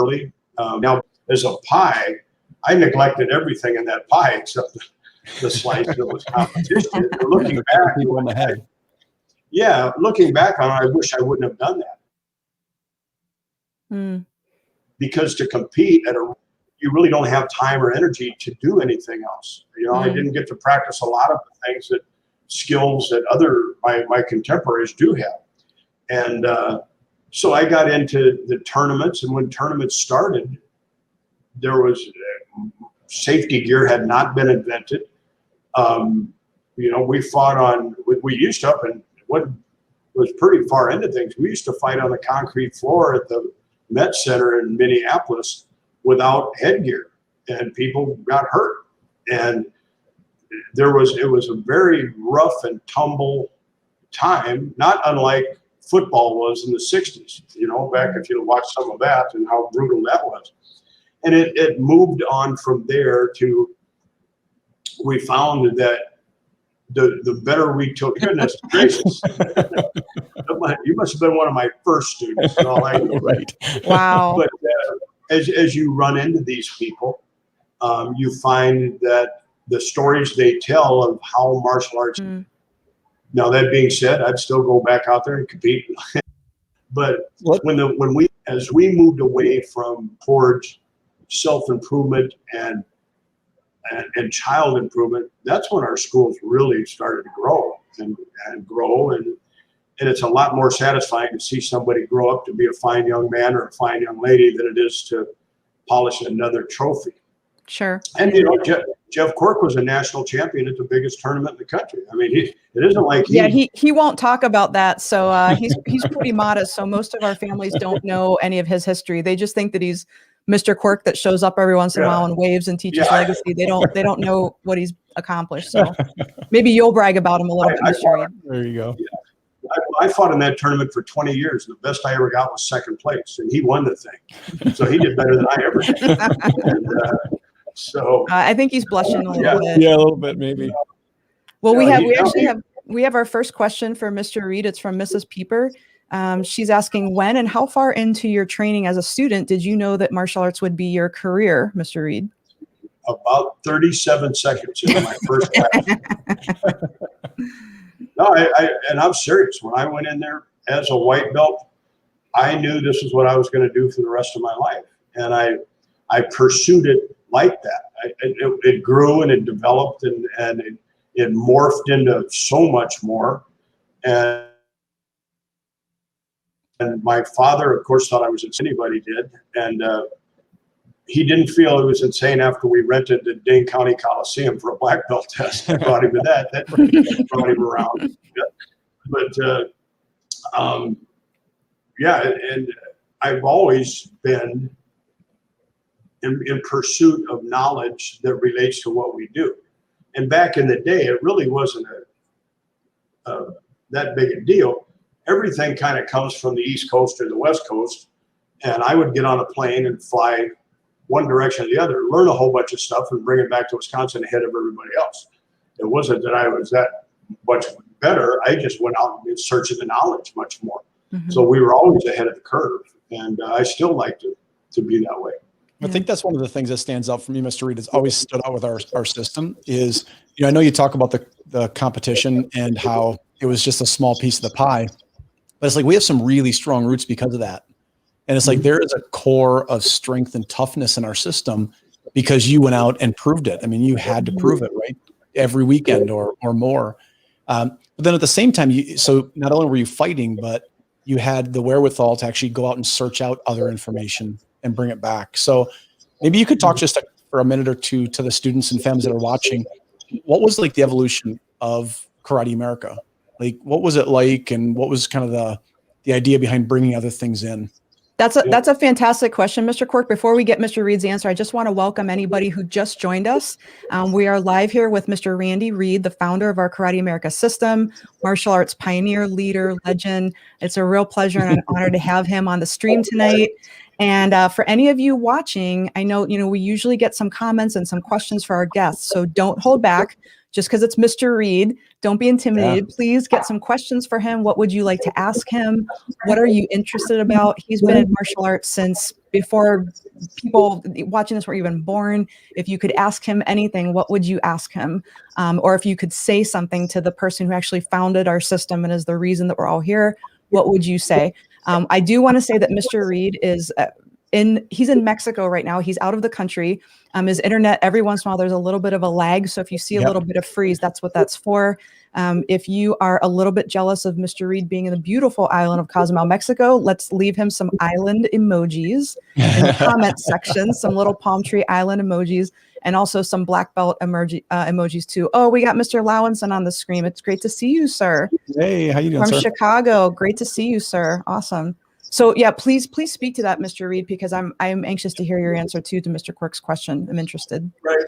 early. Now, as a pie, I neglected everything in that pie except the slice that was competition. Looking back, looking back on it, I wish I wouldn't have done that. Because to compete you really don't have time or energy to do anything else. I didn't get to practice a lot of the things skills that my contemporaries do have. And so I got into the tournaments, and when tournaments started, there was safety gear had not been invented. We fought we used to, and what was pretty far into things, we used to fight on the concrete floor at the Met Center in Minneapolis without headgear, and people got hurt. And it was a very rough and tumble time, not unlike football was in the 60s, back if you watch some of that and how brutal that was. And it moved on from there we found that the better we took, goodness gracious, you must have been one of my first students. Right. Wow. But as you run into these people, you find that the stories they tell of how martial arts. Now, that being said, I'd still go back out there and compete. But as we moved away towards self-improvement and child improvement, that's when our schools really started to grow and grow. And it's a lot more satisfying to see somebody grow up to be a fine young man or a fine young lady than it is to polish another trophy. Sure. And Jeff Quirk was a national champion at the biggest tournament in the country. I mean, it isn't like he won't talk about that. So he's pretty modest. So most of our families don't know any of his history. They just think that he's Mr. Quirk that shows up every once in a while and waves and teaches legacy. They don't know what he's accomplished. So maybe you'll brag about him a little bit, Mr. Reid. There you go. Yeah. I fought in that tournament for 20 years. The best I ever got was second place, and he won the thing. So he did better than I ever did. And, so I think he's blushing a little bit. Yeah, a little bit maybe. Well, we have our first question for Mr. Reid. It's from Mrs. Pieper. She's asking, when and how far into your training as a student did you know that martial arts would be your career, Mr. Reid? About 37 seconds into my first class. No, and I'm serious. When I went in there as a white belt, I knew this is what I was going to do for the rest of my life. And I pursued it like that. It grew and it developed and it morphed into so much more. And my father, of course, thought I was insane. Anybody did. And he didn't feel it was insane after we rented the Dane County Coliseum for a black belt test. I brought him to that. That brought him around. But and I've always been in pursuit of knowledge that relates to what we do. And back in the day, it really wasn't that big a deal. Everything kind of comes from the East Coast or the West Coast. And I would get on a plane and fly one direction or the other, learn a whole bunch of stuff and bring it back to Wisconsin ahead of everybody else. It wasn't that I was that much better. I just went out in search of the knowledge much more. Mm-hmm. So we were always ahead of the curve. And I still like to be that way. I think that's one of the things that stands out for me, Mr. Reid, has always stood out with our system is, I know you talk about the competition and how it was just a small piece of the pie, but it's like we have some really strong roots because of that. And it's like there is a core of strength and toughness in our system because you went out and proved it. I mean, you had to prove it, right? Every weekend or more. But then at the same time, so not only were you fighting, but you had the wherewithal to actually go out and search out other information and bring it back. So maybe you could talk just for a minute or two to the students and families that are watching. What was like the evolution of Karate America? Like, what was it like, and what was kind of the idea behind bringing other things in? That's a fantastic question, Mr. Quirk. Before we get Mr. Reid's answer, I just want to welcome anybody who just joined us. We are live here with Mr. Randy Reid, the founder of our Karate America system, martial arts pioneer, leader, legend. It's a real pleasure and an honor to have him on the stream tonight. And for any of you watching, I know, we usually get some comments and some questions for our guests. So don't hold back. just because it's Mr. Reid, don't be intimidated. Yeah. Please get some questions for him. What would you like to ask him? What are you interested about? He's been in martial arts since before people watching this were even born. If you could ask him anything, what would you ask him? Or if you could say something to the person who actually founded our system and is the reason that we're all here, what would you say? I do want to say that Mr. Reid is he's in Mexico right now. He's out of the country. His internet, every once in a while, there's a little bit of a lag. So if you see a little bit of freeze, that's what that's for. If you are a little bit jealous of Mr. Reid being in the beautiful island of Cozumel, Mexico, let's leave him some island emojis in the comment section, some little palm tree island emojis, and also some black belt emojis too. Oh, we got Mr. Lowenson on the screen. It's great to see you, sir. Hey, how you doing, From sir? Chicago. Great to see you, sir. Awesome. So yeah, please speak to that, Mr. Reid, because I'm anxious to hear your answer too to Mr. Quirk's question. I'm interested. Right.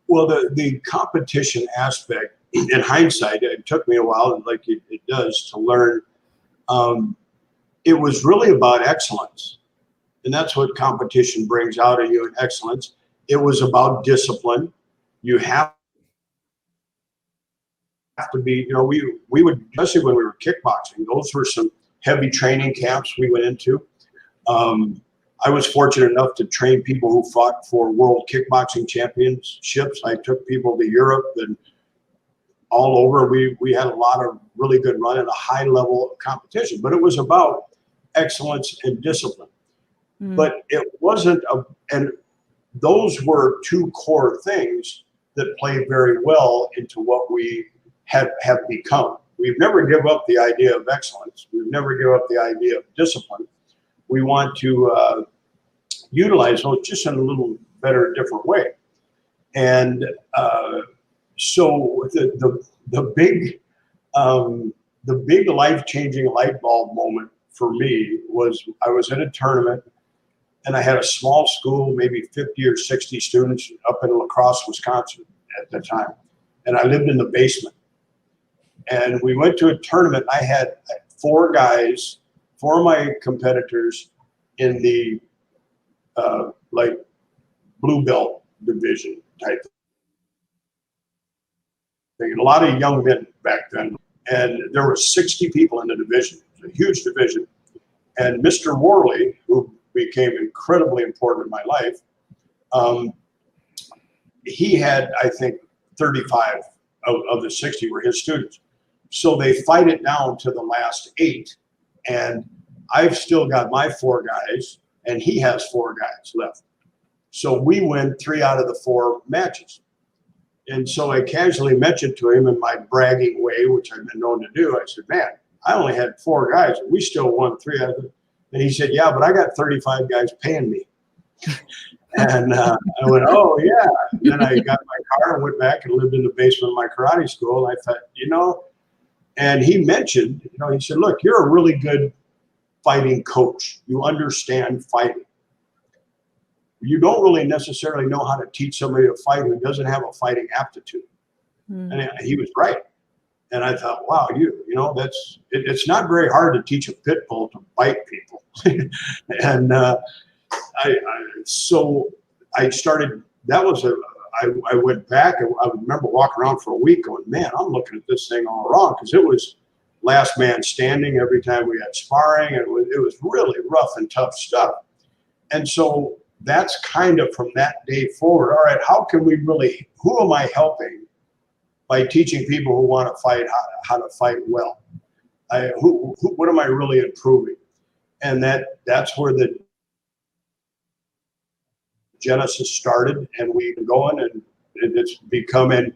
Well, the competition aspect, in hindsight, it took me a while, like it does, to learn. It was really about excellence, and that's what competition brings out of you in excellence. It was about discipline. You have to be, we would, especially when we were kickboxing, those were some heavy training camps we went into. I was fortunate enough to train people who fought for world kickboxing championships. I took people to Europe and all over. We had a lot of really good run at a high level of competition, but it was about excellence and discipline. But it wasn't and those were two core things that play very well into what we have become. We've never given up the idea of excellence. We've never given up the idea of discipline. We want to utilize those just in a little better, different way. And so the big life-changing light bulb moment for me was I was at a tournament and I had a small school, maybe 50 or 60 students up in La Crosse, Wisconsin at the time. And I lived in the basement. And we went to a tournament. I had 4 guys, 4 of my competitors in the like blue belt division type thing. A lot of young men back then. And there were 60 people in the division. It was a huge division. And Mr. Worley, who became incredibly important in my life, he had, I think, 35 of the 60 were his students. So they fight it down to the last 8. And I've still got my 4 guys, and he has 4 guys left. So we win 3 out of the 4 matches. And so I casually mentioned to him in my bragging way, which I've been known to do, I said, man, I only had 4 guys, and we still won 3 out of them. And he said, yeah, but I got 35 guys paying me. And I went, oh, yeah. Then I got my car and went back and lived in the basement of my karate school. And I thought, and he mentioned, he said, look, you're a really good fighting coach. You understand fighting. You don't really necessarily know how to teach somebody to fight who doesn't have a fighting aptitude. And he was right. And I thought, wow, it's not very hard to teach a pit bull to bite people. And so I started, I went back and I remember walking around for a week going, man, I'm looking at this thing all wrong, because it was last man standing every time we had sparring. And it was really rough and tough stuff. And so that's kind of from that day forward. All right, who am I helping by teaching people who want to fight how to fight well? What am I really improving? And that's where the genesis started, and we've been going, and it's becoming,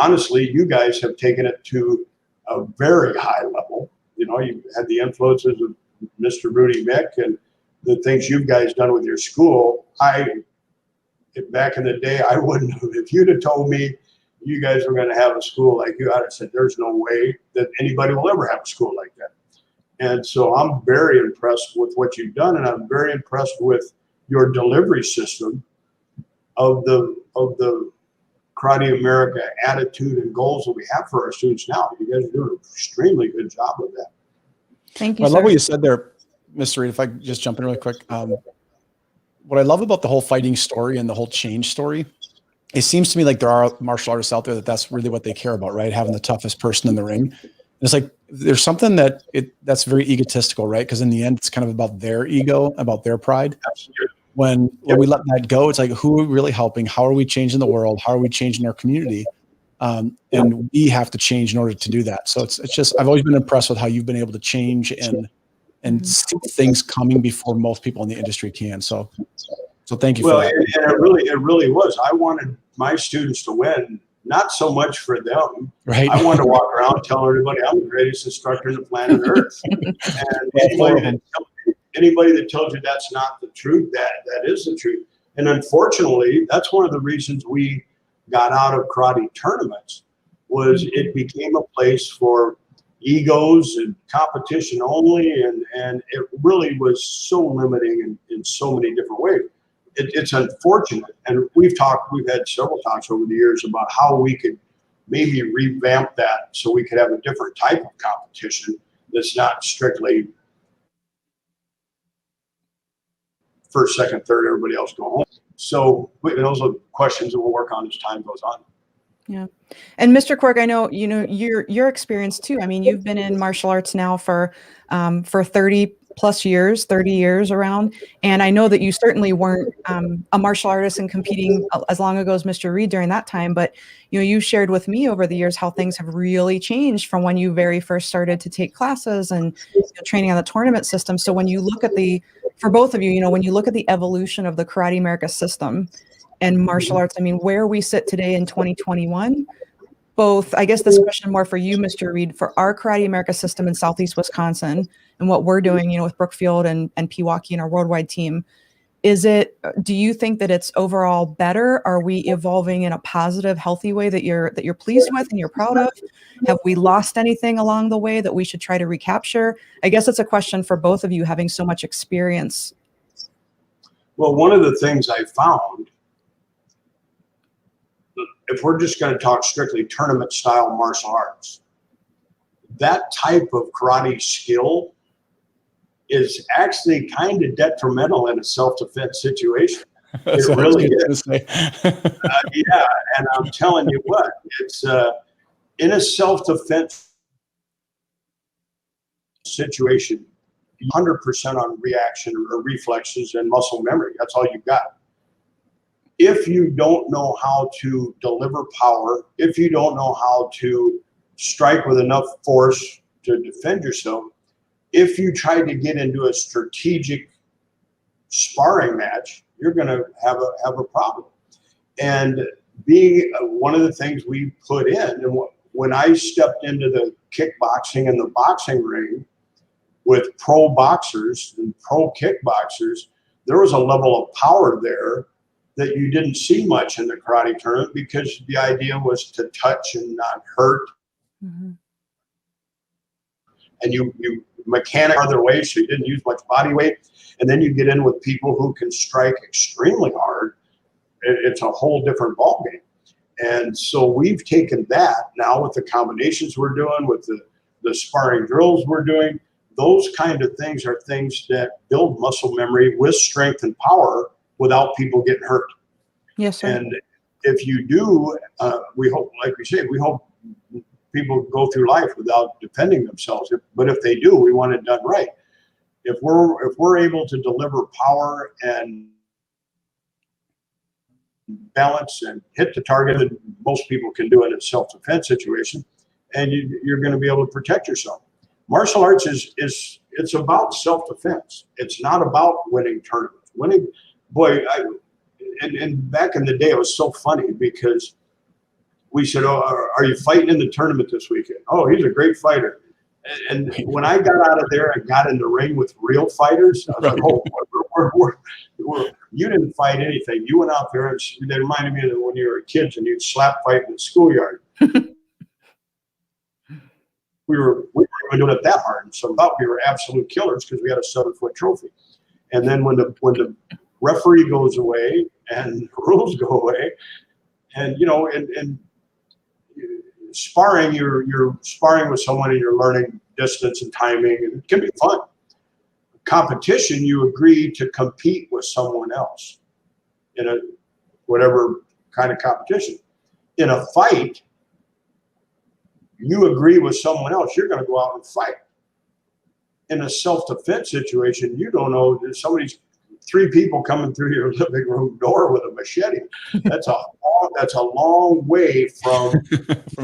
honestly, you guys have taken it to a very high level. You had the influences of Mr. Rudy Mick and the things you guys done with your school. Back in the day, I wouldn't have, if you'd have told me you guys were going to have a school like you, I'd have said, there's no way that anybody will ever have a school like that. And so I'm very impressed with what you've done, and I'm very impressed with your delivery system of the Karate America attitude and goals that we have for our students now. You guys are doing an extremely good job with that. Thank you, I sir. love what you said there, Mr. Reid. If I could just jump in really quick. What I love about the whole fighting story and the whole change story it seems to me like there are martial artists out there that's really what they care about, right? Having the toughest person in the ring. And it's like, there's something that's very egotistical, right? Because in the end, it's kind of about their ego, about their pride. When we let that go, it's like, who are we really helping? How are we changing the world? How are we changing our community? And we have to change in order to do that. So it's just, I've always been impressed with how you've been able to change and see things coming before most people in the industry can. So thank you for that. And it really was. I wanted my students to win, not so much for them. Right. I wanted to walk around telling everybody I'm the greatest instructor on the planet Earth. And anybody that tells you that's not the truth, that is the truth. And unfortunately, that's one of the reasons we got out of karate tournaments, was it became a place for egos and competition only, and it really was so limiting in so many different ways. It's unfortunate, and we've had several talks over the years about how we could maybe revamp that so we could have a different type of competition that's not strictly first, second, third, everybody else go home. So those are questions that we'll work on as time goes on. Yeah. And Mr. Quirk, I know, your experience too. I mean, you've been in martial arts now for 30 years around. And I know that you certainly weren't a martial artist and competing as long ago as Mr. Reid during that time, but you shared with me over the years how things have really changed from when you very first started to take classes and training on the tournament system. So when you look at for both of you, when you look at the evolution of the Karate America system and martial arts, I mean, where we sit today in 2021, both, I guess this question more for you, Mr. Reid, for our Karate America system in Southeast Wisconsin and what we're doing, with Brookfield and Pewaukee and our worldwide team, do you think that it's overall better? Are we evolving in a positive, healthy way that you're pleased with and you're proud of? Have we lost anything along the way that we should try to recapture? I guess it's a question for both of you having so much experience. Well, one of the things I found, if we're just going to talk strictly tournament style martial arts, that type of karate skill is actually kind of detrimental in a self-defense situation. That's it really is. Yeah, and I'm telling you what, it's in a self-defense situation, 100% on reaction or reflexes and muscle memory. That's all you've got. If you don't know how to deliver power, if you don't know how to strike with enough force to defend yourself, if you try to get into a strategic sparring match, you're going to have a problem. And being one of the things we put in, and when I stepped into the kickboxing and the boxing ring with pro boxers and pro kickboxers, there was a level of power there that you didn't see much in the karate tournament, because the idea was to touch and not hurt. Mm-hmm. And you mechanic other ways, so you didn't use much body weight. And then you get in with people who can strike extremely hard. It's a whole different ballgame. And so we've taken that now with the combinations we're doing, with the sparring drills we're doing. Those kind of things are things that build muscle memory with strength and power without people getting hurt. Yes, sir. And if you do, we hope, like we say, we hope people go through life without defending themselves. But if they do, we want it done right. If we're able to deliver power and balance and hit the target that most people can do in a self-defense situation, and you're going to be able to protect yourself. Martial arts it's about self-defense. It's not about winning tournaments. Winning, boy, and back in the day, it was so funny because we said, "Oh, are you fighting in the tournament this weekend?" "Oh, he's a great fighter." And when I got out of there and got in the ring with real fighters, I was like, "Oh, you didn't fight anything. You went out there," and they reminded me of when you were kids and you'd slap fight in the schoolyard. We weren't even doing it that hard, so I thought we were absolute killers because we had a 7-foot trophy. And then when the referee goes away and the rules go away, and and sparring, you're sparring with someone and you're learning distance and timing, and it can be fun. Competition, you agree to compete with someone else in a whatever kind of competition. In a fight, you agree with someone else, you're going to go out and fight. In a self-defense situation, you don't know, there's somebody's 3 people coming through your living room door with a machete. That's a long way from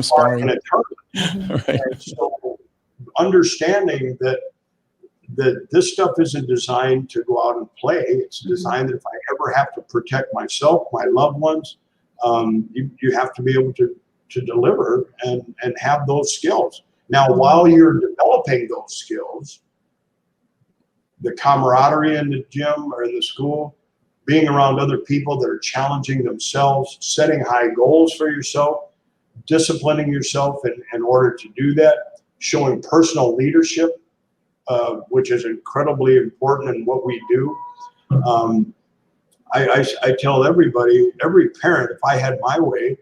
sparring. In a tournament. Right. And so understanding that this stuff isn't designed to go out and play. It's designed that if I ever have to protect myself, my loved ones, you have to be able to deliver and have those skills. Now, while you're developing those skills, the camaraderie in the gym or in the school, being around other people that are challenging themselves, setting high goals for yourself, disciplining yourself in order to do that, showing personal leadership, which is incredibly important in what we do. I tell everybody, every parent, if I had my way,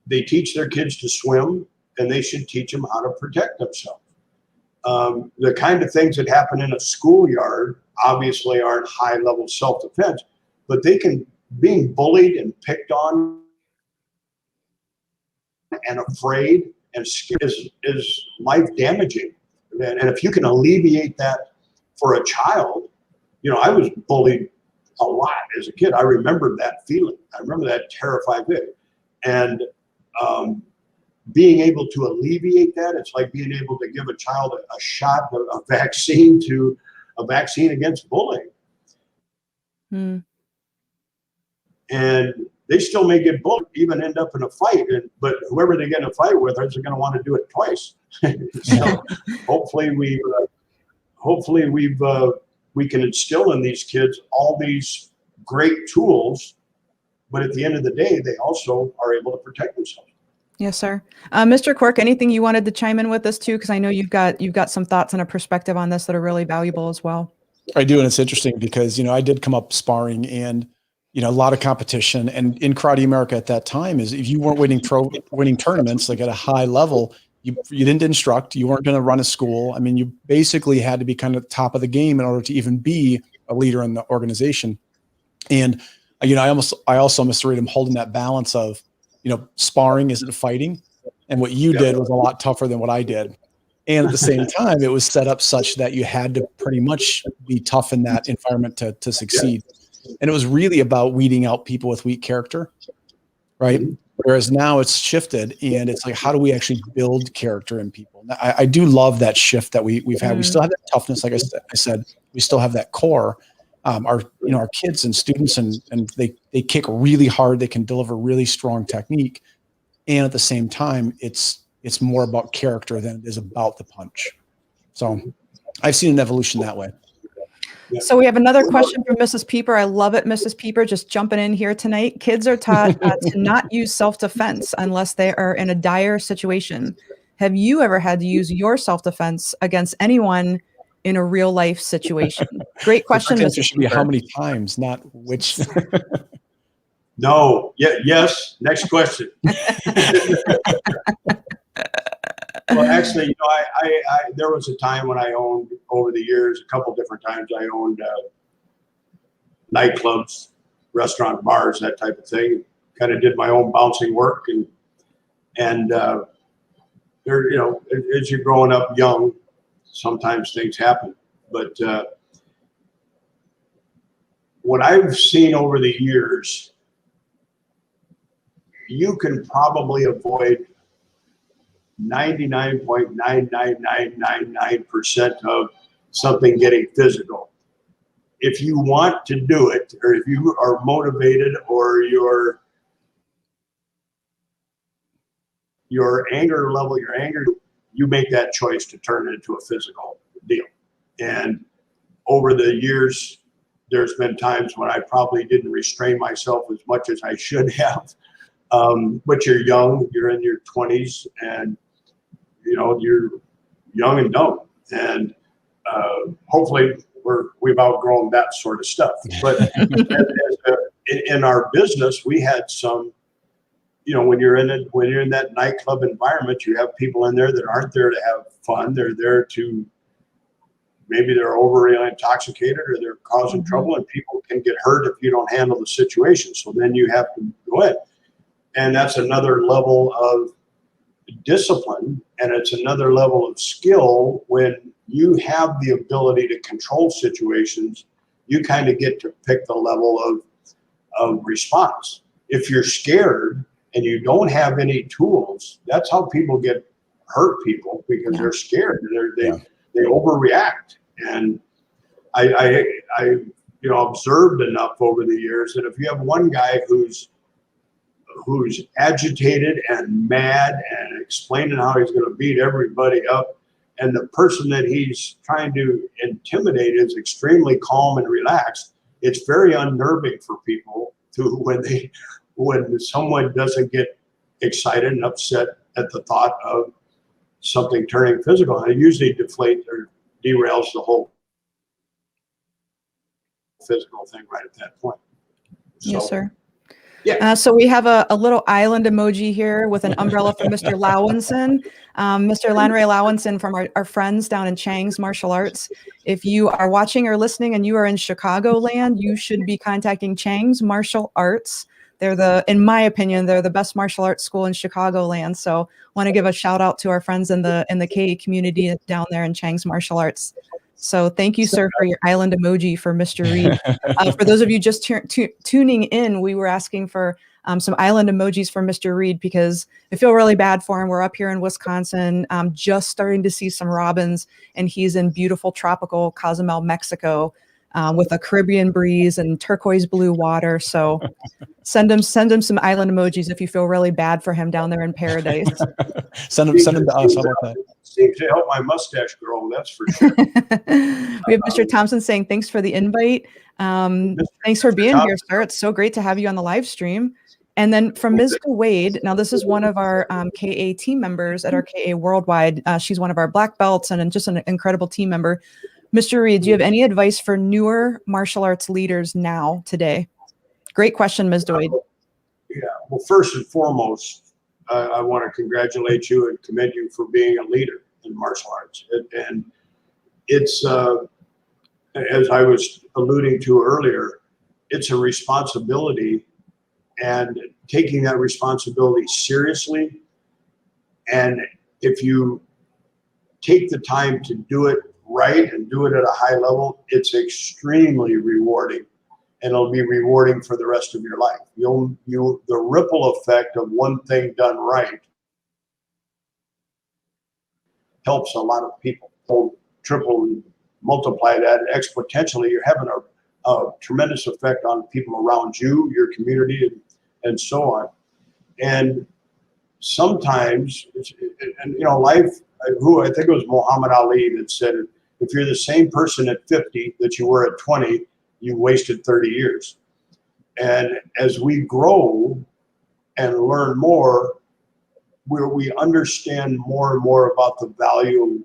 they teach their kids to swim, and they should teach them how to protect themselves. The kind of things that happen in a schoolyard obviously aren't high-level self-defense, but being bullied and picked on and afraid and scared is life-damaging. And if you can alleviate that for a child, I was bullied a lot as a kid. I remember that feeling. I remember that terrified feeling. And being able to alleviate that, it's like being able to give a child a shot, a vaccine against bullying. And they still may get bullied, even end up in a fight. But whoever they get in a fight with, they're going to want to do it twice. So hopefully we can instill in these kids all these great tools, but at the end of the day, they also are able to protect themselves. Yes, sir. Mr. Quirk, anything you wanted to chime in with this too? Because I know you've got some thoughts and a perspective on this that are really valuable as well. I do, and it's interesting because I did come up sparring, and a lot of competition. And in Karate America at that time, is if you weren't winning tournaments like at a high level, you didn't instruct, you weren't going to run a school. I mean, you basically had to be kind of top of the game in order to even be a leader in the organization. And I also, Mr. Reid, I'm holding that balance of sparring isn't fighting, and what you did was a lot tougher than what I did. And at the same time, it was set up such that you had to pretty much be tough in that environment to succeed. And it was really about weeding out people with weak character, right? Whereas now it's shifted, and it's like, how do we actually build character in people? I do love that shift that we've had. We still have that toughness, like I said. We still have that core. Our kids and students, and they kick really hard. They can deliver really strong technique, and at the same time, it's more about character than it is about the punch. So I've seen an evolution that way. So we have another question from Mrs. Pieper. I love it, Mrs. Pieper, just jumping in here tonight. Kids are taught to not use self-defense unless they are in a dire situation. Have you ever had to use your self-defense against anyone in a real life situation? Great question, Mrs. Should be how many times, not which. No. Yes. Next question. Well, actually, there was a time when I owned, over the years, a couple different times, I owned nightclubs, restaurant, bars, that type of thing. Kind of did my own bouncing work, and there, as you're growing up young, sometimes things happen. But what I've seen over the years, you can probably avoid 99.99999% of something getting physical. If you want to do it, or if you are motivated, or your anger level, you make that choice to turn it into a physical deal. And over the years, there's been times when I probably didn't restrain myself as much as I should have. But you're young, you're in your 20s, and you're young and dumb, and hopefully we've outgrown that sort of stuff. But in our business, we had some, when you're in that nightclub environment, you have people in there that aren't there to have fun. They're there to, maybe they're overly intoxicated, or they're causing trouble, and people can get hurt if you don't handle the situation. So then you have to go in. And that's another level of discipline, and it's another level of skill. When you have the ability to control situations, you kind of get to pick the level of response. If you're scared and you don't have any tools, that's how people get hurt people, because they're scared. They overreact. And I observed enough over the years that if you have one guy who's agitated and mad and explaining how he's going to beat everybody up, and the person that he's trying to intimidate is extremely calm and relaxed, it's very unnerving for people when someone doesn't get excited and upset at the thought of something turning physical. And it usually deflates or derails the whole physical thing right at that point. Yes, sir. Yeah. So we have a little island emoji here with an umbrella from Mr. Lawinson. Mr. Lanray Lawinson from our friends down in Chang's Martial Arts. If you are watching or listening and you are in Chicagoland, you should be contacting Chang's Martial Arts. They're in my opinion, they're the best martial arts school in Chicagoland. So want to give a shout out to our friends in the KA community down there in Chang's Martial Arts. So thank you, sir, for your island emoji for Mr. Reid. For those of you just tuning in, we were asking for some island emojis for Mr. Reid because I feel really bad for him. We're up here in Wisconsin, just starting to see some robins, and he's in beautiful tropical Cozumel, Mexico, with a Caribbean breeze and turquoise blue water. So send him some island emojis if you feel really bad for him down there in paradise. send him to us. How about that? Seems to help my mustache grow, that's for sure. We have Mr. Thompson saying thanks for the invite. Thanks for being here, sir. It's so great to have you on the live stream. And then from Ms. Wade, now this is one of our KA team members at our KA Worldwide. She's one of our black belts and just an incredible team member. Mr. Reid, do you have any advice for newer martial arts leaders now, today? Great question, Ms. Wade. Yeah, well, first and foremost, I want to congratulate you and commend you for being a leader in martial arts. And it's, as I was alluding to earlier, it's a responsibility, and taking that responsibility seriously. And if you take the time to do it right and do it at a high level, it's extremely rewarding, and it'll be rewarding for the rest of your life. The ripple effect of one thing done right helps a lot of people. So triple, multiply that exponentially, you're having a tremendous effect on people around you, your community, and so on. And sometimes, life, I think it was Muhammad Ali that said, if you're the same person at 50 that you were at 20, you wasted 30 years. And as we grow and learn more, we understand more and more about the value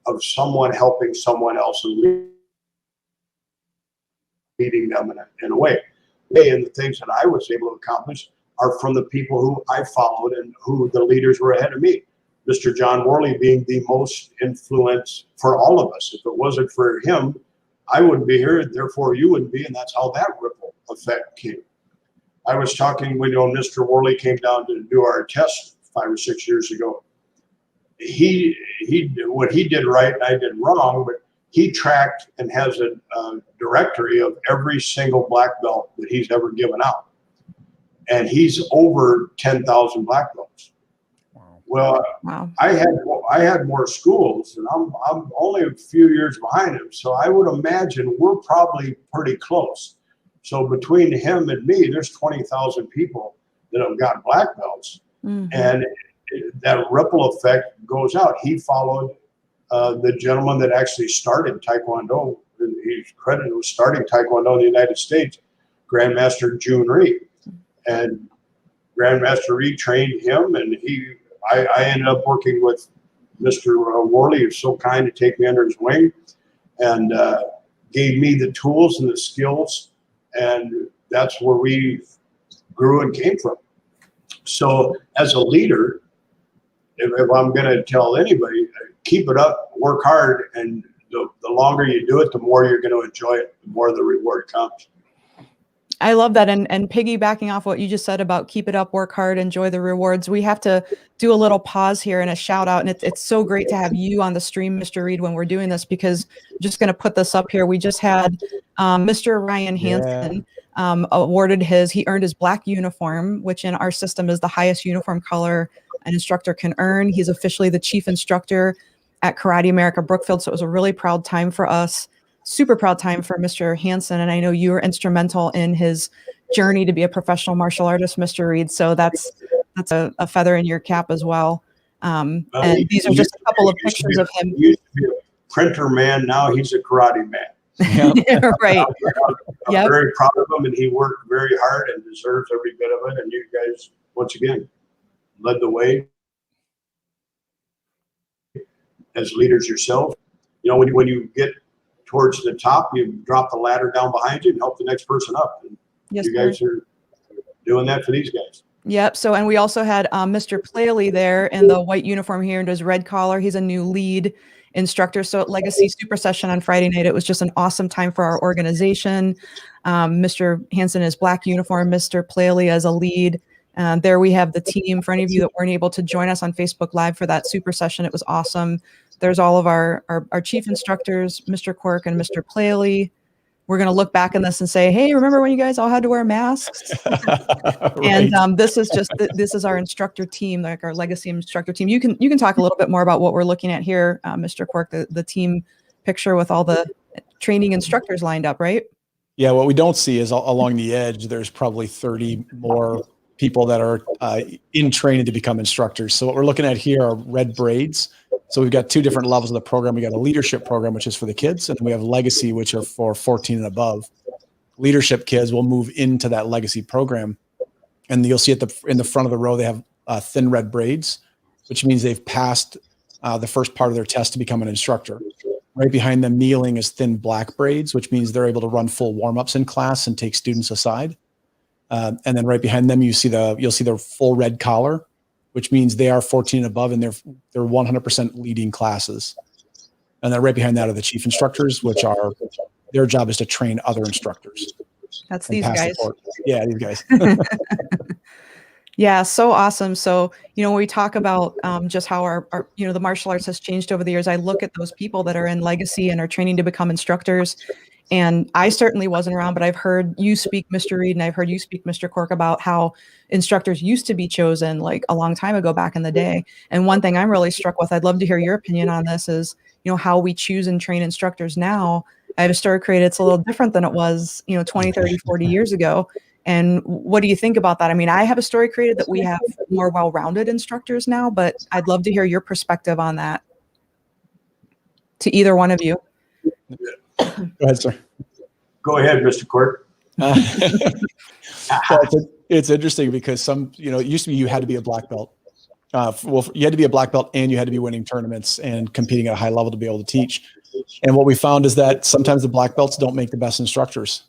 of someone helping someone else and leading them in a way. And the things that I was able to accomplish are from the people who I followed and who the leaders were ahead of me. Mr. John Worley being the most influence for all of us. If it wasn't for him, I wouldn't be here, therefore you wouldn't be, and that's how that ripple effect came. I was talking when Mr. Worley came down to do our test 5 or 6 years ago. What he did right and I did wrong, but he tracked and has a directory of every single black belt that he's ever given out. And he's over 10,000 black belts. Well, wow. I had more schools, and I'm only a few years behind him. So I would imagine we're probably pretty close. So between him and me, there's 20,000 people that have got black belts. Mm-hmm. And that ripple effect goes out. He followed the gentleman that actually started Taekwondo. He's credited with starting Taekwondo in the United States, Grandmaster June Reid. And Grandmaster Reid trained him, and I ended up working with Mr. Worley, who's so kind to take me under his wing, and gave me the tools and the skills, and that's where we grew and came from. So as a leader, if I'm going to tell anybody, keep it up, work hard, and the longer you do it, the more you're going to enjoy it, the more the reward comes. I love that. And piggybacking off what you just said about keep it up, work hard, enjoy the rewards. We have to do a little pause here and a shout out. And it's so great to have you on the stream, Mr. Reid, when we're doing this, because I'm just going to put this up here. We just had Mr. Ryan Hansen awarded he earned his black uniform, which in our system is the highest uniform color an instructor can earn. He's officially the chief instructor at Karate America Brookfield. So it was a really proud time for us. Super proud time for Mr. Hansen. And I know you were instrumental in his journey to be a professional martial artist, Mr. Reid. So that's a feather in your cap as well. And these are just a couple of pictures of him. He used to be a printer man. Now he's a karate man. Yeah, right. I'm very proud of him, and he worked very hard and deserves every bit of it. And you guys, once again, led the way as leaders yourself. You know, when you get towards the top, you drop the ladder down behind you and help the next person up. And you guys are doing that for these guys. Yep. So, and we also had Mr. Plaley there in the white uniform here and his red collar. He's a new lead instructor. So at Legacy Super Session on Friday night, it was just an awesome time for our organization. Mr. Hansen is black uniform, Mr. Plaley as a lead. There we have the team. For any of you that weren't able to join us on Facebook Live for that super session, it was awesome. There's all of our chief instructors, Mr. Quirk and Mr. Plaley. We're going to look back on this and say, hey, remember when you guys all had to wear masks? Right. And this is our instructor team, like our Legacy instructor team. You can talk a little bit more about what we're looking at here, Mr. Quirk, the team picture with all the training instructors lined up, right? Yeah, what we don't see is along the edge, there's probably 30 more people that are in training to become instructors. So what we're looking at here are red braids. So we've got two different levels of the program. We got a leadership program, which is for the kids, and we have legacy, which are for 14 and above. Leadership kids will move into that legacy program. And you'll see in the front of the row, they have thin red braids, which means they've passed the first part of their test to become an instructor. Right behind them kneeling is thin black braids, which means they're able to run full warm-ups in class and take students aside. And then right behind them, you'll see their full red collar, which means they are 14 and above, and they're 100% leading classes. And then right behind that are the chief instructors, which are their job is to train other instructors. That's these guys. Yeah, these guys. Yeah, so awesome. So, when we talk about just how our the martial arts has changed over the years, I look at those people that are in legacy and are training to become instructors. And I certainly wasn't around, but I've heard you speak, Mr. Reid, and I've heard you speak, Mr. Quirk, about how instructors used to be chosen like a long time ago back in the day. And one thing I'm really struck with, I'd love to hear your opinion on this, is, how we choose and train instructors now. I have a story created. It's a little different than it was, 20, 30, 40 years ago. And what do you think about that? I mean, I have a story created that we have more well-rounded instructors now, but I'd love to hear your perspective on that, to either one of you. Go ahead, sir. Go ahead, Mr. Quirk. It's interesting because it used to be you had to be a black belt. You had to be a black belt and you had to be winning tournaments and competing at a high level to be able to teach. And what we found is that sometimes the black belts don't make the best instructors.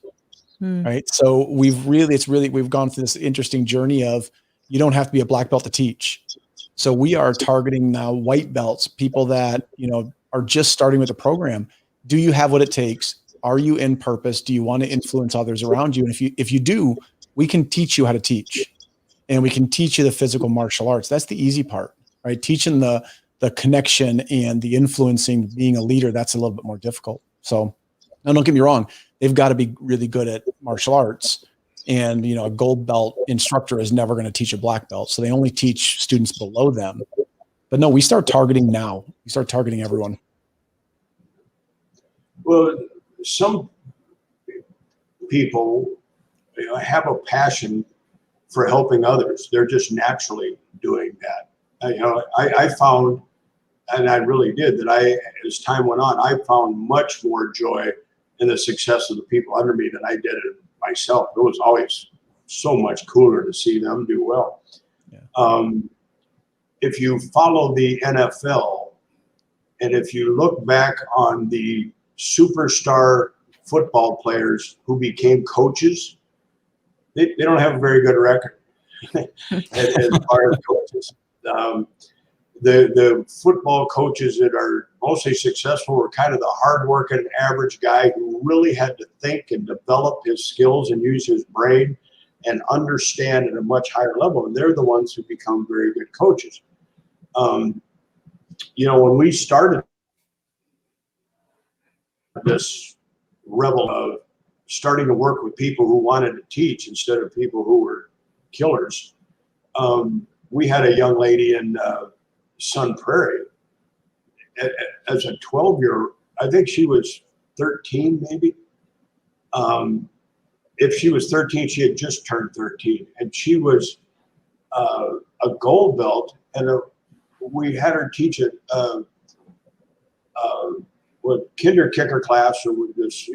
Right. So we've gone through this interesting journey of you don't have to be a black belt to teach. So we are targeting now white belts, people that, are just starting with the program. Do you have what it takes? Are you in purpose? Do you want to influence others around you? And if you do, we can teach you how to teach, and we can teach you the physical martial arts. That's the easy part, right? Teaching the connection and the influencing, being a leader, that's a little bit more difficult. So now don't get me wrong. They've got to be really good at martial arts, and, a gold belt instructor is never going to teach a black belt. So they only teach students below them. But no, we start targeting now. We start targeting everyone. Well, some people have a passion for helping others. They're just naturally doing that. I found, and I really did, that as time went on, I found much more joy in the success of the people under me than I did it myself. It was always so much cooler to see them do well. Yeah. If you follow the NFL, and if you look back on the superstar football players who became coaches, they don't have a very good record as far as coaches. the football coaches that are mostly successful were kind of the hardworking average guy who really had to think and develop his skills and use his brain and understand at a much higher level. And they're the ones who become very good coaches. When we started this rebel of starting to work with people who wanted to teach instead of people who were killers, we had a young lady in Sun Prairie as a 12-year-old. I think she was 13 maybe. If she was 13, she had just turned 13, and she was a gold belt, and we had her teach it with kinder kicker class, or with this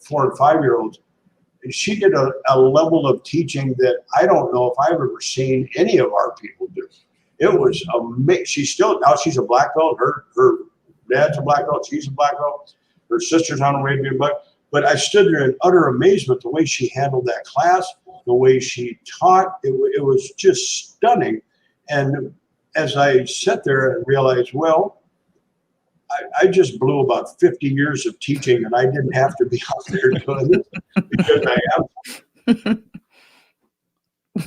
4 and 5-year-olds. And she did a level of teaching that I don't know if I've ever seen any of our people do. It was amazing. Now she's a black belt. Her dad's a black belt. She's a black belt. Her sister's on her way to be a black. But I stood there in utter amazement the way she handled that class, the way she taught. It was just stunning. And as I sat there and realized, well, I just blew about 50 years of teaching, and I didn't have to be out there doing this because I am.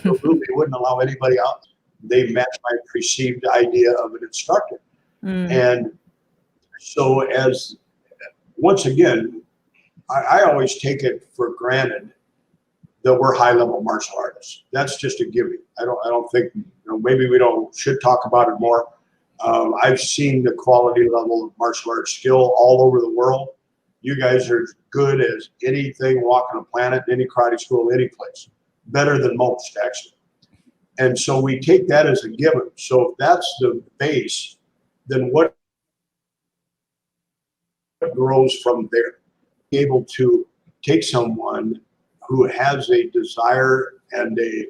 Really wouldn't allow anybody out. They matched my perceived idea of an instructor. And so once again, I always take it for granted that we're high-level martial artists. That's just a given. I don't think, maybe we should talk about it more. I've seen the quality level of martial arts skill all over the world. You guys are as good as anything walking the planet, any karate school, any place. Better than most, actually. And so we take that as a given. So if that's the base, then what grows from there? Be able to take someone who has a desire and a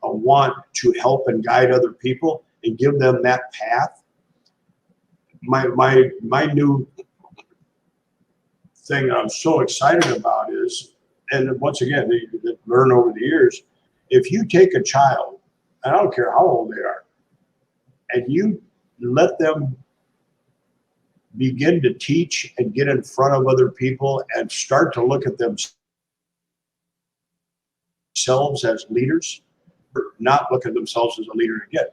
want to help and guide other people and give them that path. My new thing that I'm so excited about is, and once again, they learn over the years, if you take a child, I don't care how old they are, and you let them begin to teach and get in front of other people and start to look at themselves as leaders, not look at themselves as a leader again.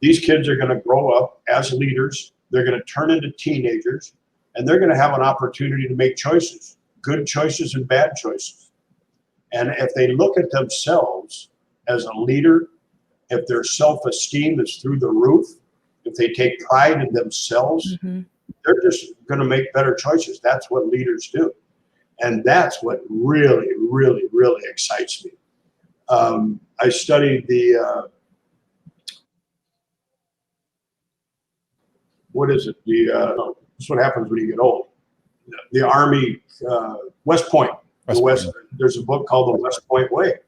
These kids are going to grow up as leaders. They're going to turn into teenagers, and they're going to have an opportunity to make choices, good choices and bad choices. And if they look at themselves as a leader, if their self-esteem is through the roof, if they take pride in themselves, they're just going to make better choices. That's what leaders do. And that's what really, really, really excites me. I studied the, this is what happens when you get old. The Army, West Point. There's a book called The West Point Way.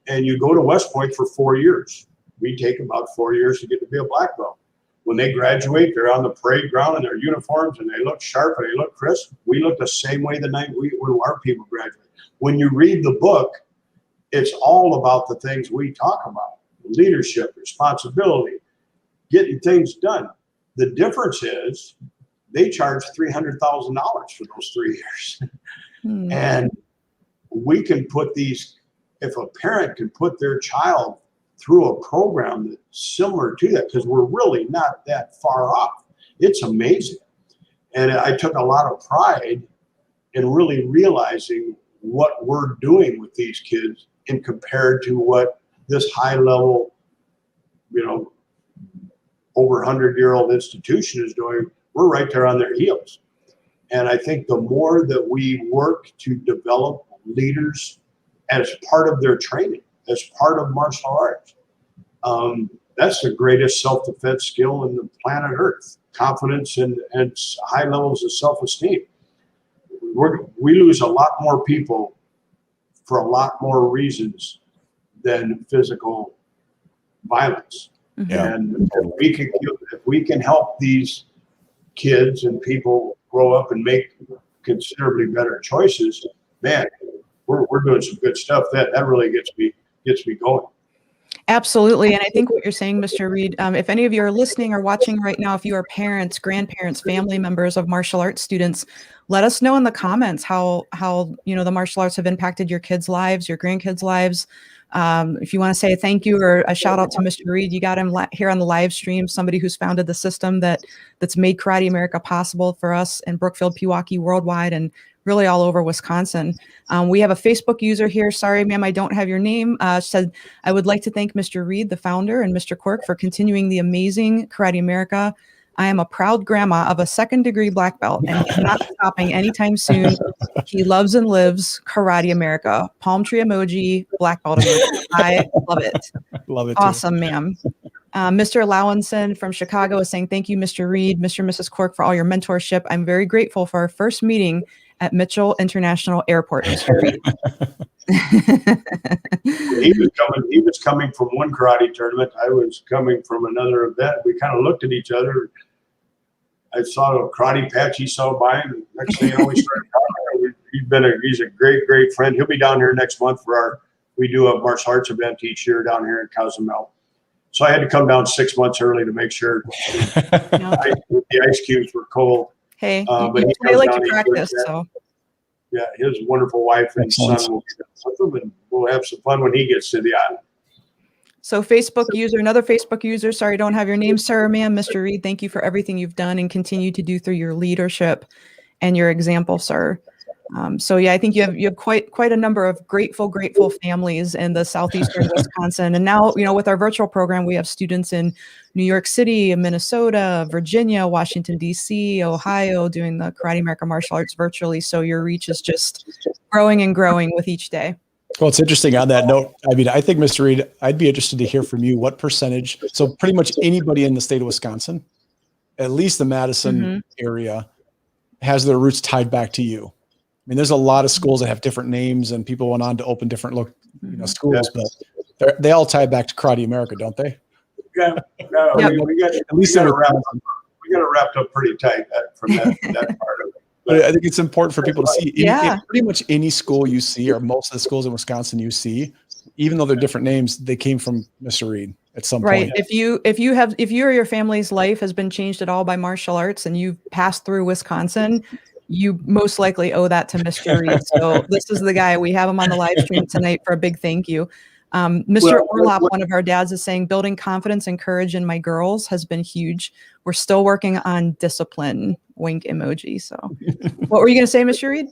And you go to West Point for 4 years. We take about 4 years to get to be a black belt. When they graduate, they're on the parade ground in their uniforms, and they look sharp and they look crisp. We look the same way the night when our people graduate. When you read the book, it's all about the things we talk about: leadership, responsibility, getting things done. The difference is they charge $300,000 for those 3 years. And we can put these, if a parent can put their child through a program that's similar to that, because we're really not that far off. It's amazing. And I took a lot of pride in really realizing what we're doing with these kids in compared to what this high level, over 100-year-old institution is doing. We're right there on their heels. And I think the more that we work to develop leaders as part of their training, as part of martial arts, that's the greatest self-defense skill in the planet Earth. Confidence and high levels of self-esteem. We lose a lot more people for a lot more reasons than physical violence. And if we can help these kids and people grow up and make considerably better choices, man, we're doing some good stuff. That really gets me going. Absolutely. And I think what you're saying, Mr. Reid, if any of you are listening or watching right now, if you are parents, grandparents, family members of martial arts students, let us know in the comments how the martial arts have impacted your kids' lives, your grandkids' lives. If you want to say a thank you or a shout out to Mr. Reid, you got him here on the live stream, somebody who's founded the system that's made Karate America possible for us in Brookfield, Pewaukee, worldwide, and really all over Wisconsin. We have a Facebook user here. Sorry, ma'am, I don't have your name. Said, I would like to thank Mr. Reid, the founder, and Mr. Quirk for continuing the amazing Karate America. I am a proud grandma of a second-degree black belt, and he's not stopping anytime soon. He loves and lives Karate America. Palm tree emoji, black belt emoji. I love it. Love it. Awesome, ma'am. Mr. Lowenson from Chicago is saying, thank you, Mr. Reid, Mr. and Mrs. Quirk, for all your mentorship. I'm very grateful for our first meeting at Mitchell International Airport, Mr. Reid. He was coming from one karate tournament. I was coming from another event. We kind of looked at each other. I saw a karate patch he saw by, and next thing you know, we started talking. He's a great friend. He'll be down here next month for we do a martial arts event each year down here in Cozumel. So I had to come down 6 months early to make sure the ice cubes were cold. Hey, but I like to practice, so. Yeah, his wonderful wife and Excellent. son will be with him, and we'll have some fun when he gets to the island. So another Facebook user, sorry, I don't have your name, sir, ma'am, Mr. Reid, thank you for everything you've done and continue to do through your leadership and your example, sir. So yeah, I think you have quite a number of grateful families in the southeastern Wisconsin. And now, with our virtual program, we have students in New York City, Minnesota, Virginia, Washington, D.C., Ohio, doing the Karate America martial arts virtually. So your reach is just growing and growing with each day. Well, it's interesting on that note. I mean, I think, Mr. Reid, I'd be interested to hear from you what percentage. So pretty much anybody in the state of Wisconsin, at least the Madison area, has their roots tied back to you. I mean, there's a lot of schools that have different names, and people went on to open different schools, but they all tie back to Karate America, don't they? Yeah, no, Yep. we got it wrapped up pretty tight from that part of it. But I think it's important for people to see. Yeah. Pretty much any school you see, or most of the schools in Wisconsin you see, even though they're different names, they came from Mr. Reid at some Right. point. If you or your family's life has been changed at all by martial arts and you've passed through Wisconsin, you most likely owe that to Mr. Reid. So this is the guy. We have him on the live stream tonight for a big thank you. Mr. Orlop, one of our dads, is saying, building confidence and courage in my girls has been huge. We're still working on discipline. Wink emoji. So what were you going to say, Mr. Reid?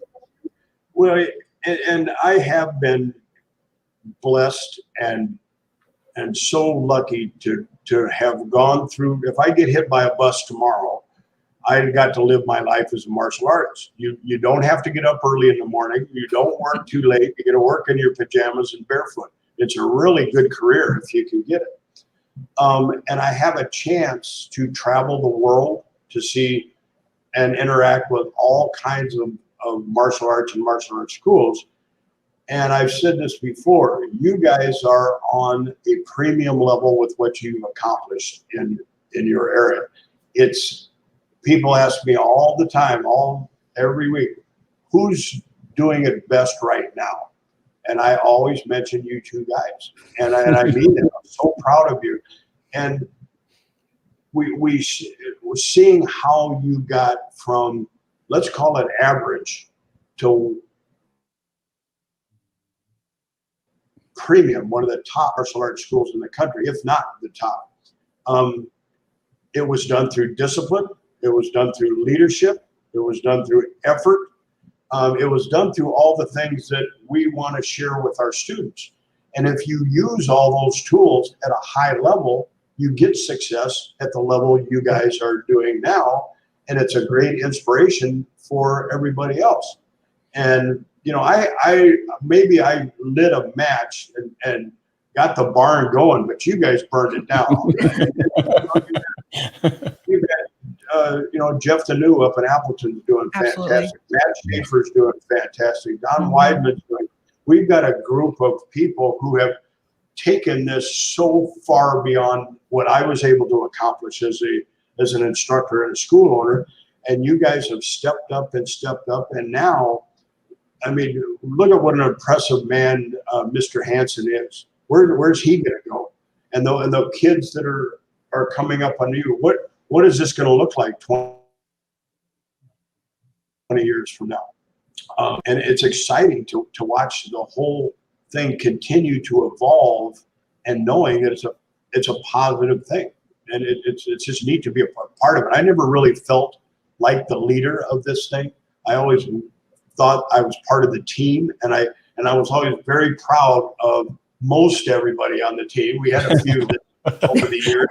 Well, and I have been blessed and so lucky to have gone through. If I get hit by a bus tomorrow, I got to live my life as a martial artist. You don't have to get up early in the morning. You don't work too late. You get to work in your pajamas and barefoot. It's a really good career if you can get it. And I have a chance to travel the world to see and interact with all kinds of martial arts and martial arts schools. And I've said this before, you guys are on a premium level with what you've accomplished in your area. People ask me all the time, every week, who's doing it best right now? And I always mention you two guys. And I mean it. I'm so proud of you. And we're seeing how you got from, let's call it average, to premium, one of the top martial arts schools in the country, if not the top. It was done through discipline. It was done through leadership. It was done through effort. It was done through all the things that we want to share with our students. And if you use all those tools at a high level, you get success at the level you guys are doing now. And it's a great inspiration for everybody else. And, I lit a match and got the barn going, but you guys burned it down. You've got, Jeff the New up in Appleton's doing fantastic. Absolutely. Matt Schaefer's doing fantastic. Don Weidman's doing. We've got a group of people who have taken this so far beyond what I was able to accomplish as an instructor and a school owner. And you guys have stepped up. And now, I mean, look at what an impressive man Mr. Hansen is. Where's he going to go? and the kids that are coming up on you, what is this going to look like 20 years from now? And it's exciting to watch the whole thing continue to evolve, and knowing that it's a positive thing, and it's just neat to be a part of it. I never really felt like the leader of this thing. I always thought I was part of the team, and I was always very proud of most everybody on the team. We had a few that over the years,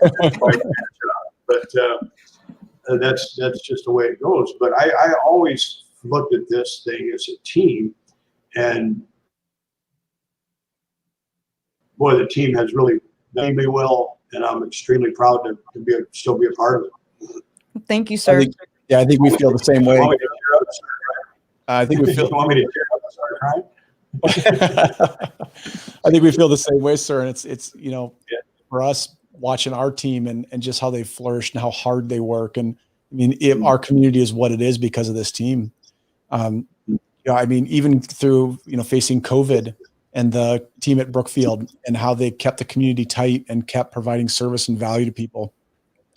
but that's just the way it goes. But I always looked at this thing as a team, and boy, the team has really done me well, and I'm extremely proud to still be a part of it. Thank you, sir. I think we feel the same way. I think we feel. You want me to tear up and start crying? I think we feel the same way, sir. And it's for us watching our team and just how they flourish and how hard they work. And I mean, our community is what it is because of this team. I mean, even through facing COVID and the team at Brookfield and how they kept the community tight and kept providing service and value to people.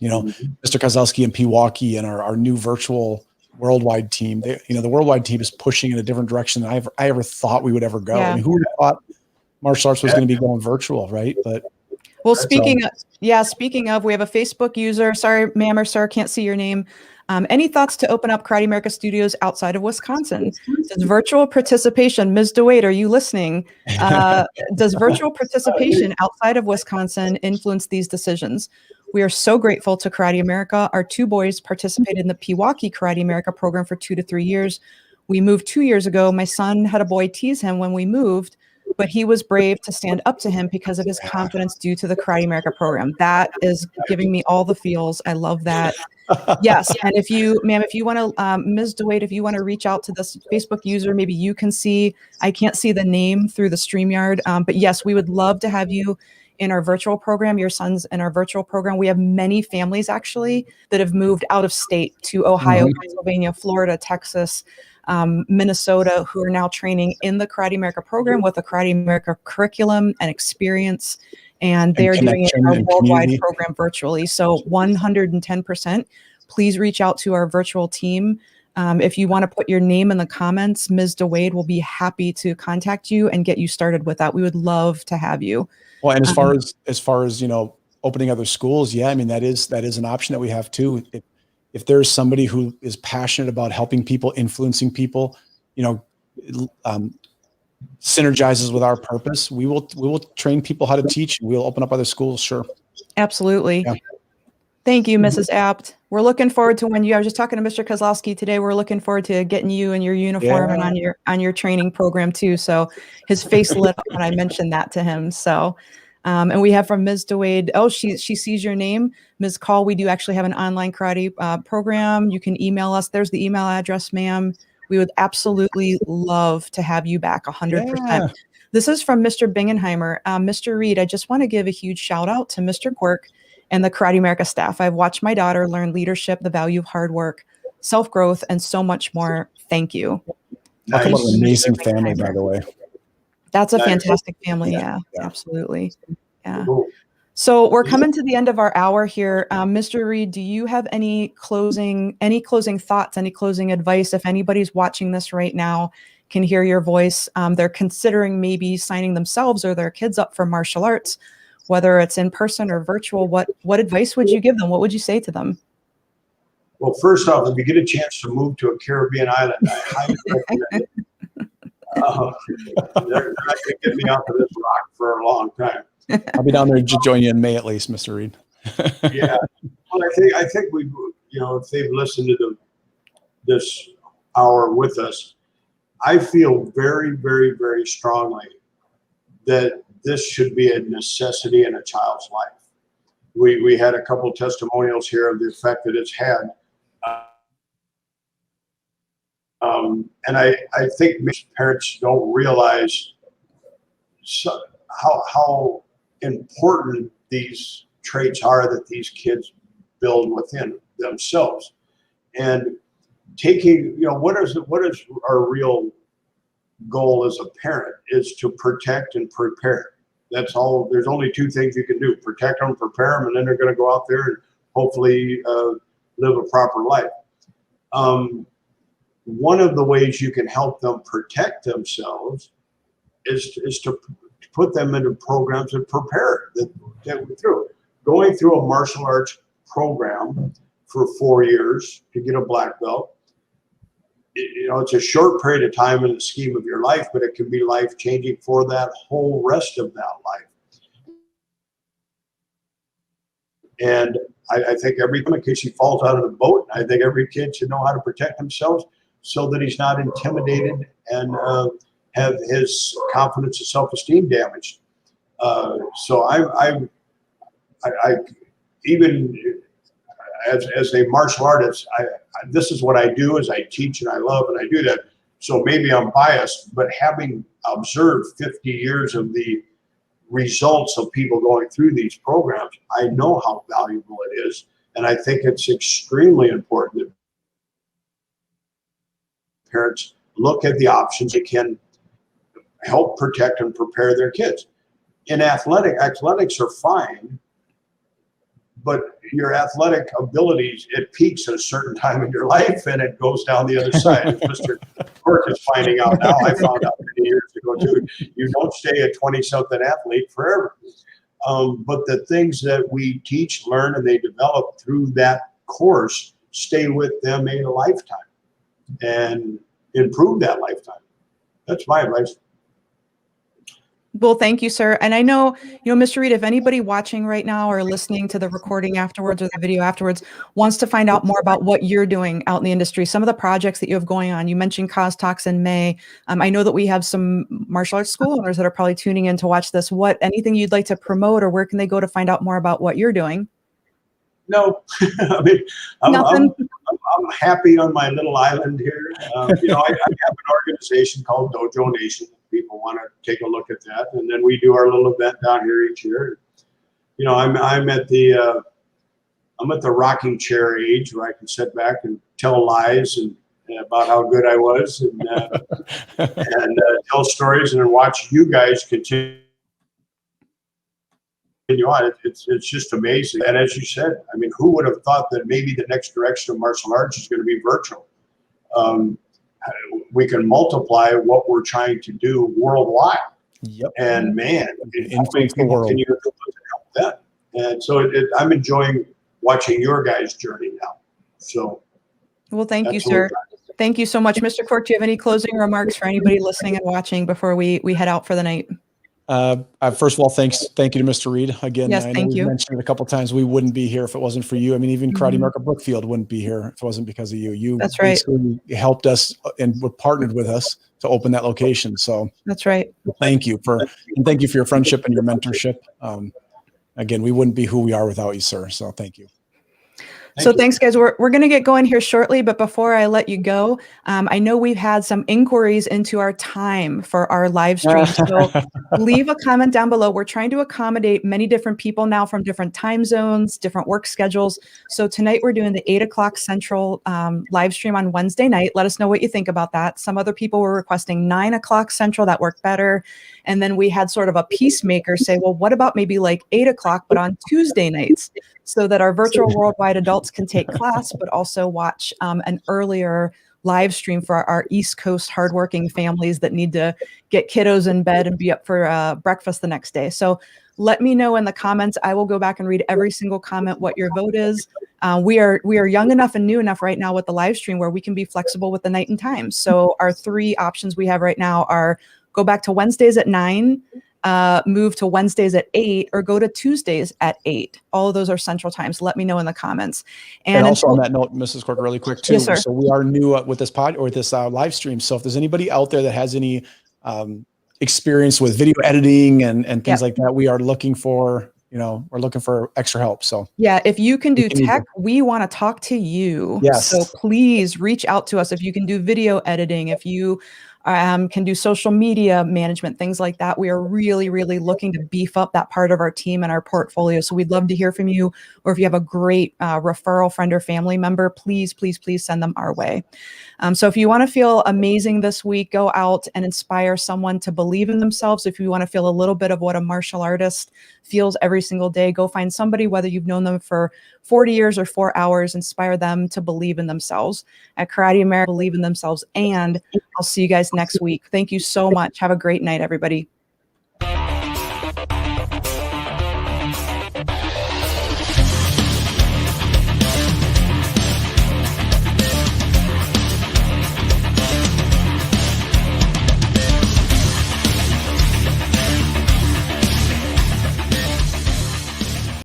Mr. Kozlowski and Pewaukee and our new virtual worldwide team. The worldwide team is pushing in a different direction than I ever thought we would ever go. Yeah. I mean, who would have thought martial arts was going to be going virtual, right? But well, speaking of, we have a Facebook user. Sorry, ma'am or sir, can't see your name. Any thoughts to open up Karate America studios outside of Wisconsin? Does virtual participation, Ms. DeWade, are you listening? Does virtual participation outside of Wisconsin influence these decisions? We are so grateful to Karate America. Our two boys participated in the Pewaukee Karate America program for 2 to 3 years. We moved 2 years ago. My son had a boy tease him when we moved, but he was brave to stand up to him because of his confidence due to the Karate America program. That is giving me all the feels. I love that. Yes. And if you want to, Ms. DeWade, if you want to reach out to this Facebook user, maybe you can see, I can't see the name through the StreamYard. But yes, we would love to have you in our virtual program, your son's in our virtual program. We have many families actually that have moved out of state to Ohio, Pennsylvania, Florida, Texas, Minnesota, who are now training in the Karate America program with the Karate America curriculum and experience. And they're doing it in our worldwide program virtually. So 110%, please reach out to our virtual team. If you want to put your name in the comments, Ms. DeWade will be happy to contact you and get you started with that. We would love to have you. Well, and as far as opening other schools, yeah, I mean that is an option that we have too. If there's somebody who is passionate about helping people, influencing people, synergizes with our purpose, we will train people how to teach. We'll open up other schools. Sure. Absolutely. Yeah. Thank you, Mrs. Apt. We're looking forward to I was just talking to Mr. Kozlowski today. We're looking forward to getting you in your uniform and on your training program too. So his face lit up when I mentioned that to him. So, and we have from Ms. DeWade. Oh, she sees your name, Ms. Call. We do actually have an online karate program. You can email us. There's the email address, ma'am. We would absolutely love to have you back 100%. Yeah. This is from Mr. Bingenheimer. Mr. Reid, I just want to give a huge shout out to Mr. Quirk and the Karate America staff. I've watched my daughter learn leadership, the value of hard work, self-growth, and so much more. Thank you. Nice. What an amazing family, by the way. That's a fantastic family. Yeah, absolutely. Yeah. So we're coming to the end of our hour here. Mr. Reid, do you have any closing thoughts, any closing advice? If anybody's watching this right now, can hear your voice, they're considering maybe signing themselves or their kids up for martial arts, whether it's in person or virtual, what advice would you give them? What would you say to them? Well, first off, if you get a chance to move to a Caribbean island, I highly recommend it. They're not going to get me off of this rock for a long time. I'll be down there to join you in May at least, Mr. Reid. Yeah. Well, I think we, if they've listened to this hour with us, I feel very, very, very strongly that this should be a necessity in a child's life. We had a couple of testimonials here of the effect that it's had. And I think parents don't realize how important these traits are that these kids build within themselves. And taking, what is our real goal as a parent is to protect and prepare. That's all. There's only two things you can do: protect them, prepare them, and then they're going to go out there and hopefully live a proper life. One of the ways you can help them protect themselves is to put them into programs and prepare them through. Going through a martial arts program for 4 years to get a black belt, it's a short period of time in the scheme of your life, but it can be life-changing for that whole rest of that life. And I think every kid, he falls out of the boat, I think every kid should know how to protect themselves so that he's not intimidated and have his confidence and self-esteem damaged. So I even as a martial artist, this is what I do, is I teach and I love and I do that. So maybe I'm biased, but having observed 50 years of the results of people going through these programs, I know how valuable it is. And I think it's extremely important that parents look at the options that can help protect and prepare their kids. In athletics are fine, but your athletic abilities, it peaks at a certain time in your life and it goes down the other side. As Mr. Quirk is finding out now, I found out many years ago too. You don't stay a 20-something athlete forever. But the things that we teach, learn, and they develop through that course stay with them a lifetime and improve that lifetime. That's my advice. Well, thank you, sir. And I know, Mr. Reid, if anybody watching right now or listening to the recording afterwards or the video afterwards wants to find out more about what you're doing out in the industry, some of the projects that you have going on, you mentioned Cause Talks in May. I know that we have some martial arts school owners that are probably tuning in to watch this. Anything you'd like to promote, or where can they go to find out more about what you're doing? No, I mean, I'm happy on my little island here. I have an organization called Dojo Nation. People want to take a look at that, and then we do our little event down here each year. I'm at the rocking chair age where I can sit back and tell lies and about how good I was and tell stories and then watch you guys continue on. It's just amazing. And as you said, I mean, who would have thought that maybe the next direction of martial arts is going to be virtual? We can multiply what we're trying to do worldwide. Yep. And man, how many people can you help that? And so I'm enjoying watching your guys' journey now. So, well, thank you, sir. Thank you so much, Mr. Quirk. Do you have any closing remarks for anybody listening and watching before we head out for the night? First of all, thank you to Mr. Reid. Again, yes, I know thank you. Mentioned it a couple of times. We wouldn't be here if it wasn't for you. I mean, even Karate America Brookfield wouldn't be here if it wasn't because of you. You That's right. Helped us and were partnered with us to open that location. So that's right. Thank you for your friendship and your mentorship. Again, we wouldn't be who we are without you, sir. So thank you. Thanks, guys. We're going to get going here shortly, but before I let you go, I know we've had some inquiries into our time for our live stream. So leave a comment down below. We're trying to accommodate many different people now from different time zones, different work schedules. So tonight we're doing the 8 o'clock Central live stream on Wednesday night. Let us know what you think about that. Some other people were requesting 9 o'clock Central. That worked better. And then we had sort of a peacemaker say, well, what about maybe like 8 o'clock, but on Tuesday nights, so that our virtual worldwide adults can take class, but also watch an earlier live stream for our East Coast hardworking families that need to get kiddos in bed and be up for breakfast the next day. So let me know in the comments. I will go back and read every single comment what your vote is. We are young enough and new enough right now with the live stream where we can be flexible with the night and time. So our 3 options we have right now are go back to Wednesdays at 9, move to Wednesdays at 8, or go to Tuesdays at 8. All of those are Central times. Let me know in the comments. And also on that note, Mrs. Quirk, really quick too. Yes, sir. So we are new with this live stream. So if there's anybody out there that has any experience with video editing and things like that, we are looking for, we're looking for extra help. So yeah, if you can do tech, we want to talk to you. Yes. So please reach out to us if you can do video editing, if you can do social media management, things like that. We are really, really looking to beef up that part of our team and our portfolio. So we'd love to hear from you, or if you have a great referral friend or family member, please, please, please send them our way. So if you want to feel amazing this week, go out and inspire someone to believe in themselves. If you want to feel a little bit of what a martial artist feels every single day, go find somebody, whether you've known them for 40 years or 4 hours, inspire them to believe in themselves. At Karate America, believe in themselves. And I'll see you guys next week. Thank you so much. Have a great night, everybody.